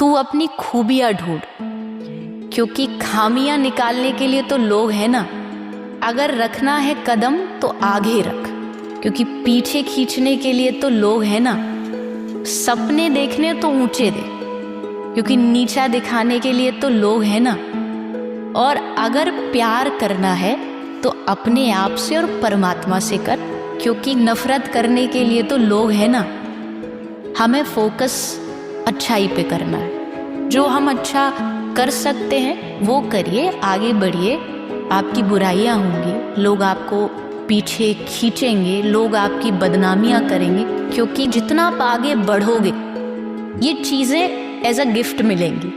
तू अपनी खूबियां ढूंढ, क्योंकि खामियां निकालने के लिए तो लोग हैं ना। अगर रखना है कदम तो आगे रख, क्योंकि पीछे खींचने के लिए तो लोग हैं ना। सपने देखने तो ऊंचे दे, क्योंकि नीचा दिखाने के लिए तो लोग हैं ना। और अगर प्यार करना है तो अपने आप से और परमात्मा से कर, क्योंकि नफरत करने के लिए तो लोग हैं ना। हमें फोकस अच्छाई पे करना है। जो हम अच्छा कर सकते हैं वो करिए, आगे बढ़िए। आपकी बुराइयां होंगी, लोग आपको पीछे खींचेंगे, लोग आपकी बदनामियां करेंगे, क्योंकि जितना आप आगे बढ़ोगे ये चीज़ें एज अ गिफ्ट मिलेंगी।